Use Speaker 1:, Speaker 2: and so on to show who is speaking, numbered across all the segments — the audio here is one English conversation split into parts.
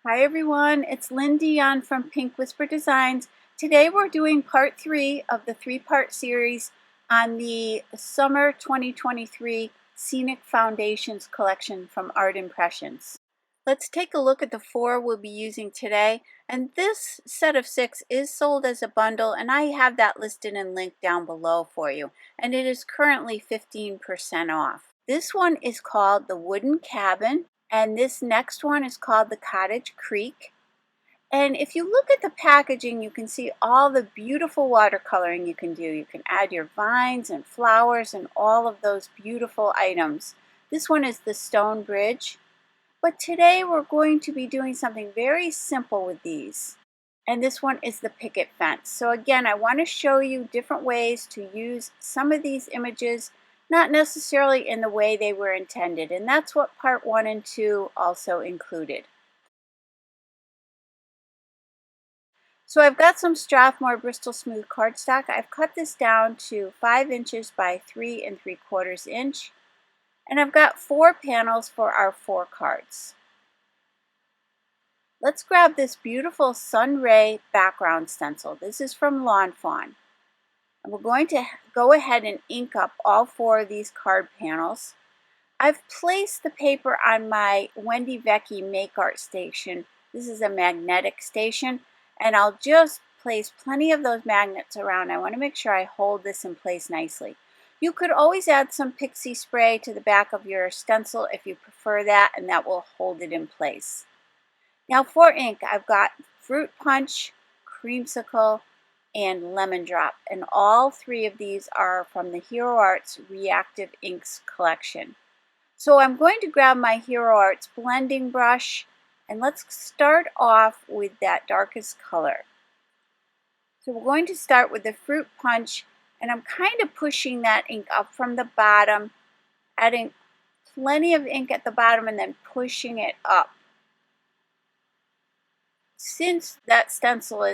Speaker 1: Hi everyone, it's Lynn Dion from Pink Whisper Designs. Today we're doing part 3 of the 3-part series on the Summer 2023 Scenic Foundations collection from Art Impressions. Let's take a look at the 4 we'll be using today, and this set of 6 is sold as a bundle, and I have that listed and linked down below for you, and it is currently 15% off. This one is called the Wooden Cabin, and this next one is called the Cottage Creek. And if you look at the packaging, you can see all the beautiful watercoloring you can do. You can add your vines and flowers and all of those beautiful items. This one is the Stone Bridge. But today we're going to be doing something very simple with these. And this one is the picket fence. So again, I want to show you different ways to use some of these images, not necessarily in the way they were intended. And that's what part 1 and 2 also included. So I've got some Strathmore Bristol Smooth cardstock. I've cut this down to 5 inches by 3 3/4 inch. And I've got 4 panels for our 4 cards. Let's grab this beautiful sun ray background stencil. This is from Lawn Fawn. And we're going to go ahead and ink up all 4 of these card panels. I've placed the paper on my Wendy Vecchi Make Art station. This is a magnetic station, and I'll just place plenty of those magnets around. I want to make sure I hold this in place nicely. You could always add some pixie spray to the back of your stencil if you prefer that, and that will hold it in place. Now for ink, I've got Fruit Punch, Creamsicle, and Lemon Drop, and all 3 of these are from the Hero Arts Reactive Inks collection. So I'm going to grab my Hero Arts blending brush, and let's start off with that darkest color. So we're going to start with the Fruit Punch, and I'm kind of pushing that ink up from the bottom, adding plenty of ink at the bottom and then pushing it up. Since that stencil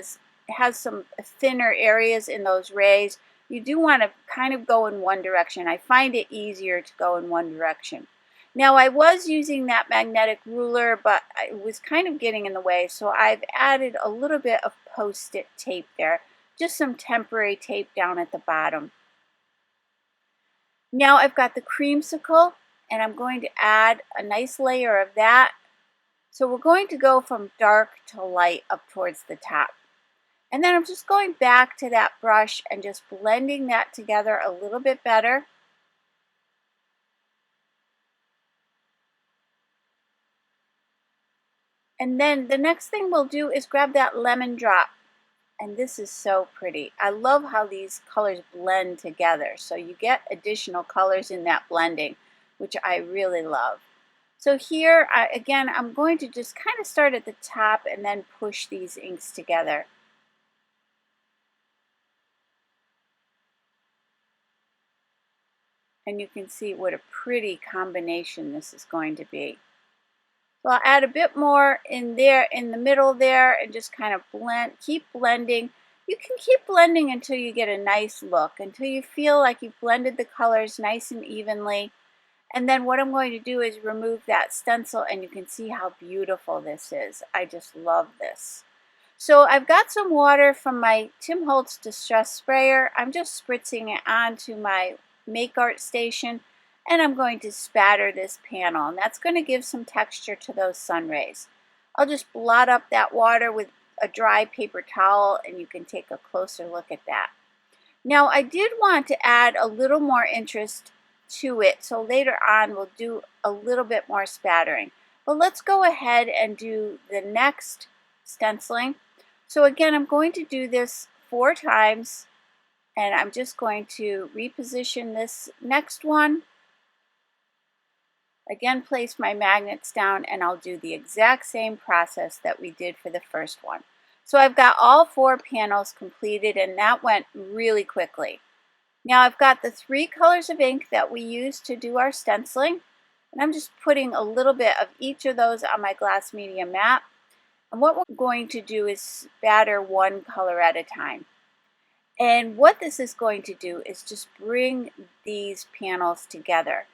Speaker 1: has some thinner areas in those rays, you do want to kind of go in one direction. I find it easier to go in one direction. Now I was using that magnetic ruler, but it was kind of getting in the way, so I've added a little bit of post-it tape there, just some temporary tape down at the bottom. Now I've got the Creamsicle, and I'm going to add a nice layer of that. So we're going to go from dark to light up towards the top. And then I'm just going back to that brush and just blending that together a little bit better. And then the next thing we'll do is grab that Lemon Drop. And this is so pretty. I love how these colors blend together. So you get additional colors in that blending, which I really love. So here, again, I'm going to just kind of start at the top and then push these inks together. And you can see what a pretty combination this is going to be. So I'll add a bit more in there, in the middle there, and just kind of blend, keep blending. You can keep blending until you get a nice look, until you feel like you've blended the colors nice and evenly. And then what I'm going to do is remove that stencil, and you can see how beautiful this is. I just love this. So I've got some water from my Tim Holtz Distress Sprayer. I'm just spritzing it onto my Make Art station, and I'm going to spatter this panel, and that's going to give some texture to those sun rays. I'll just blot up that water with a dry paper towel, and you can take a closer look at that. Now I did want to add a little more interest to it, so later on we'll do a little bit more spattering. But let's go ahead and do the next stenciling. So again, I'm going to do this 4 times, and I'm just going to reposition this next one. Again, place my magnets down, and I'll do the exact same process that we did for the first one. So I've got all 4 panels completed, and that went really quickly. Now I've got the 3 colors of ink that we used to do our stenciling, and I'm just putting a little bit of each of those on my glass media mat. And what we're going to do is spatter one color at a time. And what this is going to do is just bring these panels together.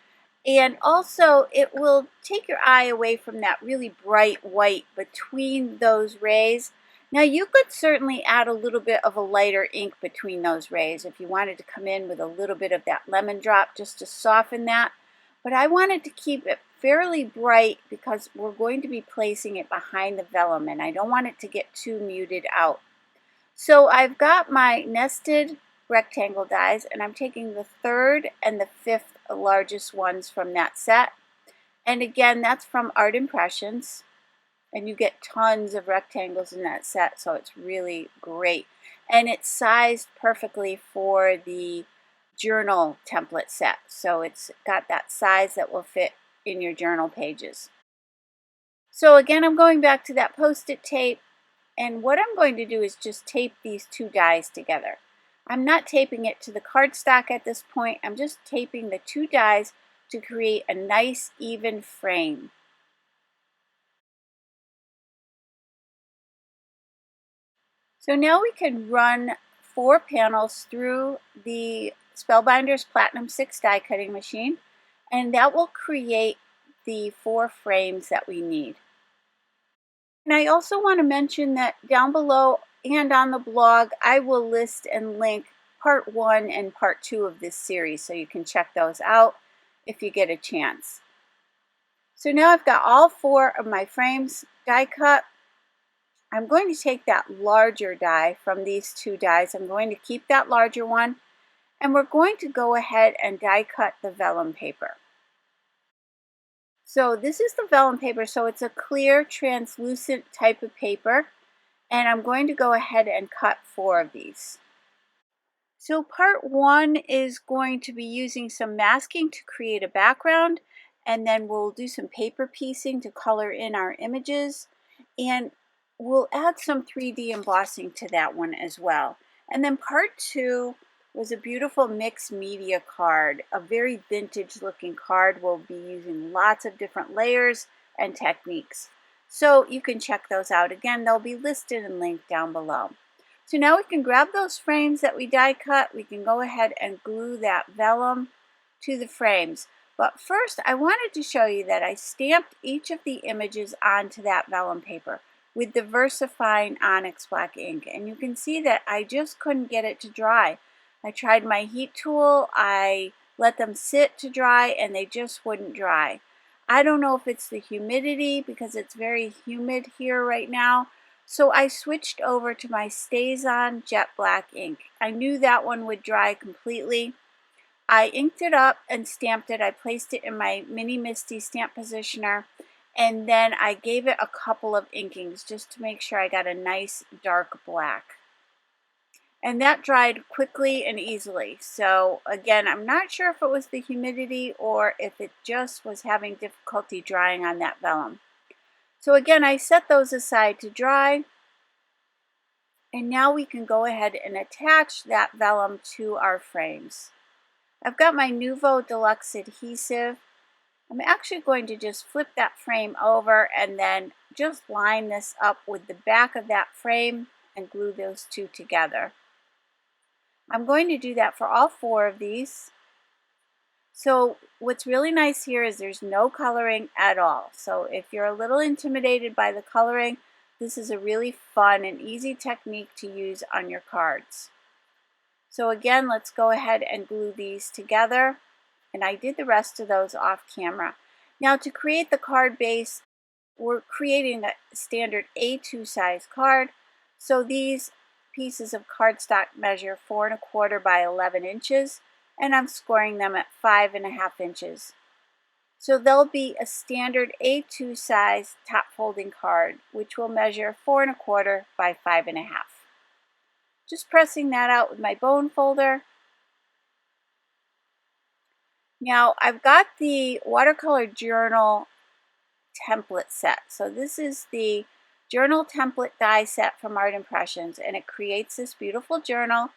Speaker 1: And also, it will take your eye away from that really bright white between those rays. Now, you could certainly add a little bit of a lighter ink between those rays if you wanted to come in with a little bit of that lemon drop just to soften that. But I wanted to keep it fairly bright because we're going to be placing it behind the vellum, and I don't want it to get too muted out. So I've got my nested rectangle dies, and I'm taking the third and the fifth largest ones from that set. And again, that's from Art Impressions, and you get tons of rectangles in that set, so it's really great. And it's sized perfectly for the journal template set, so it's got that size that will fit in your journal pages. So again, I'm going back to that Post-it tape, and what I'm going to do is just tape these two dies together. I'm not taping it to the cardstock at this point. I'm just taping the two dies to create a nice even frame. So now we can run 4 panels through the Spellbinders Platinum 6 die cutting machine, and that will create the 4 frames that we need. And I also want to mention that down below and on the blog, I will list and link part 1 and part 2 of this series, so you can check those out if you get a chance. So now I've got all 4 of my frames die cut. I'm going to take that larger die from these two dies. I'm going to keep that larger one, and we're going to go ahead and die cut the vellum paper. So this is the vellum paper, so it's a clear translucent type of paper, and I'm going to go ahead and cut 4 of these. So part 1 is going to be using some masking to create a background, and then we'll do some paper piecing to color in our images, and we'll add some 3D embossing to that one as well. And then part 2 was a beautiful mixed media card, a very vintage looking card. We'll be using lots of different layers and techniques. So you can check those out. Again, they'll be listed and linked down below. So now we can grab those frames that we die cut. We can go ahead and glue that vellum to the frames. But first, I wanted to show you that I stamped each of the images onto that vellum paper with the VersaFine Onyx Black ink. And you can see that I just couldn't get it to dry. I tried my heat tool, I let them sit to dry, and they just wouldn't dry. I don't know if it's the humidity because it's very humid here right now. So I switched over to my Staz-on Jet Black ink. I knew that one would dry completely. I inked it up and stamped it. I placed it in my Mini Misty stamp positioner, and then I gave it a couple of inkings just to make sure I got a nice dark black. And that dried quickly and easily. So again, I'm not sure if it was the humidity or if it just was having difficulty drying on that vellum. So again, I set those aside to dry. And now we can go ahead and attach that vellum to our frames. I've got my Nuvo Deluxe adhesive. I'm actually going to just flip that frame over and then just line this up with the back of that frame and glue those two together. I'm going to do that for all 4 of these. So what's really nice here is there's no coloring at all. So if you're a little intimidated by the coloring, this is a really fun and easy technique to use on your cards. So again, let's go ahead and glue these together. And I did the rest of those off camera. Now to create the card base, we're creating a standard A2 size card. So these pieces of cardstock measure 4 1/4 by 11 inches, and I'm scoring them at 5 1/2 inches. So they'll be a standard A2 size top folding card, which will measure 4 1/4 by 5 1/2. Just pressing that out with my bone folder. Now I've got the watercolor journal template set. So this is the journal template die set from Art Impressions, and it creates this beautiful journal.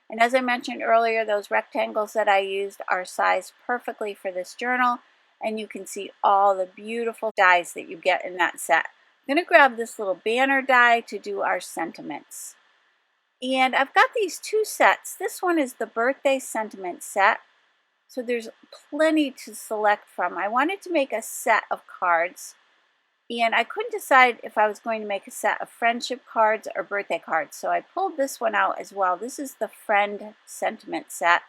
Speaker 1: And as I mentioned earlier, those rectangles that I used are sized perfectly for this journal, and you can see all the beautiful dies that you get in that set. I'm going to grab this little banner die to do our sentiments. And I've got these 2 sets. This one is the birthday sentiment set. So there's plenty to select from. I wanted to make a set of cards, and I couldn't decide if I was going to make a set of friendship cards or birthday cards. So I pulled this one out as well. This is the friend sentiment set.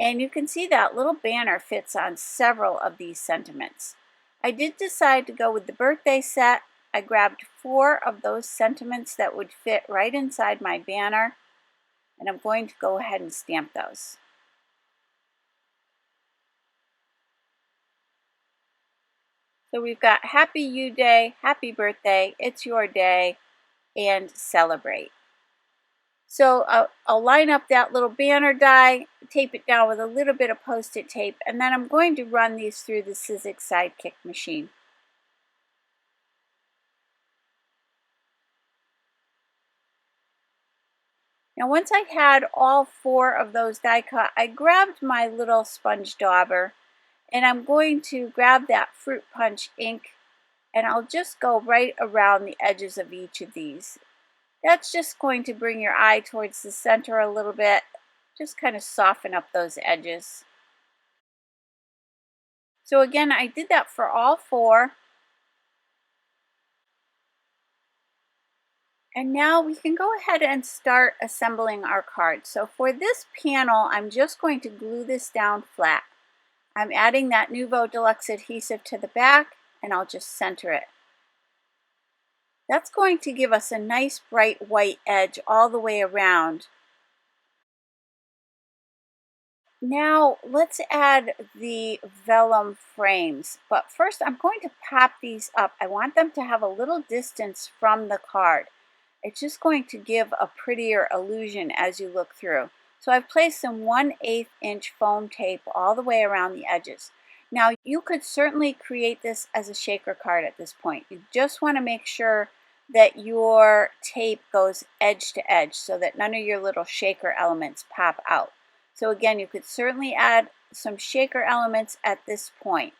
Speaker 1: And you can see that little banner fits on several of these sentiments. I did decide to go with the birthday set. I grabbed 4 of those sentiments that would fit right inside my banner, and I'm going to go ahead and stamp those. So we've got Happy You Day, Happy Birthday, It's Your Day, and Celebrate. So I'll line up that little banner die, tape it down with a little bit of Post-it tape, and then I'm going to run these through the Scenic Sidekick machine. Now once I had all 4 of those die cut, I grabbed my little sponge dauber, and I'm going to grab that Fruit Punch ink, and I'll just go right around the edges of each of these. That's just going to bring your eye towards the center a little bit, just kind of soften up those edges. So again, I did that for all 4. And now we can go ahead and start assembling our cards. So for this panel, I'm just going to glue this down flat. I'm adding that Nuvo Deluxe adhesive to the back, and I'll just center it. That's going to give us a nice bright white edge all the way around. Now let's add the vellum frames, but first I'm going to pop these up. I want them to have a little distance from the card. It's just going to give a prettier illusion as you look through. So I've placed some 1/8 inch foam tape all the way around the edges. Now you could certainly create this as a shaker card at this point. You just want to make sure that your tape goes edge to edge so that none of your little shaker elements pop out. So again, you could certainly add some shaker elements at this point.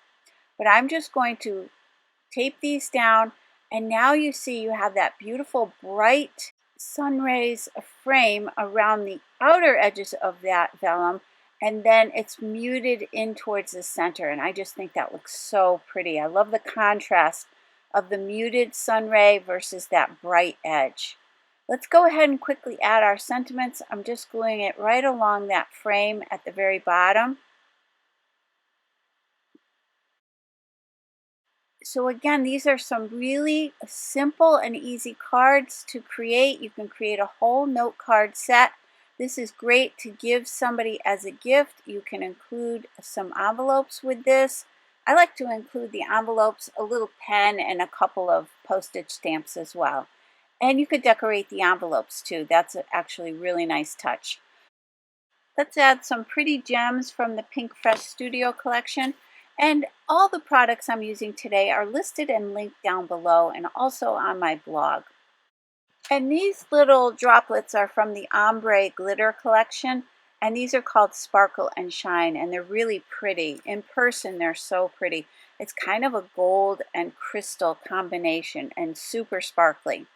Speaker 1: But I'm just going to tape these down, and now you see you have that beautiful bright sun rays frame around the outer edges of that vellum, and then it's muted in towards the center, and I just think that looks so pretty. I love the contrast of the muted sun ray versus that bright edge. Let's go ahead and quickly add our sentiments. I'm just gluing it right along that frame at the very bottom. So again, these are some really simple and easy cards to create. You can create a whole note card set. This is great to give somebody as a gift. You can include some envelopes with this. I like to include the envelopes, a little pen, and a couple of postage stamps as well. And you could decorate the envelopes too. That's actually a really nice touch. Let's add some pretty gems from the Pink Fresh Studio collection. And all the products I'm using today are listed and linked down below and also on my blog. And these little droplets are from the Ombre Glitter collection. And these are called Sparkle and Shine, and they're really pretty. In person, they're so pretty. It's kind of a gold and crystal combination and super sparkly.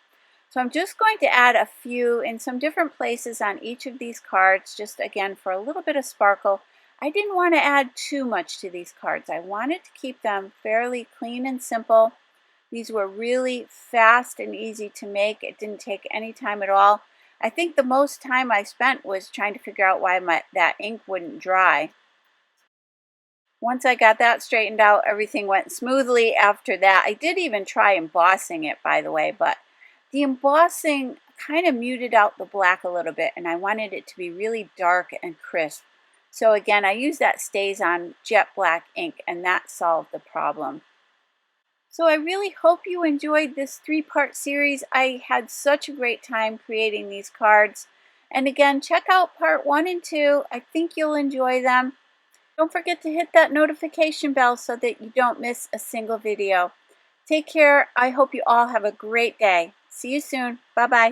Speaker 1: So I'm just going to add a few in some different places on each of these cards, just again for a little bit of sparkle. I didn't want to add too much to these cards. I wanted to keep them fairly clean and simple. These were really fast and easy to make. It didn't take any time at all. I think the most time I spent was trying to figure out why that ink wouldn't dry. Once I got that straightened out, everything went smoothly after that. I did even try embossing it, by the way, but the embossing kind of muted out the black a little bit, and I wanted it to be really dark and crisp. So again, I used that Staz-on jet black ink, and that solved the problem. So I really hope you enjoyed this 3-part series. I had such a great time creating these cards. And again, check out part 1 and 2. I think you'll enjoy them. Don't forget to hit that notification bell so that you don't miss a single video. Take care. I hope you all have a great day. See you soon. Bye-bye.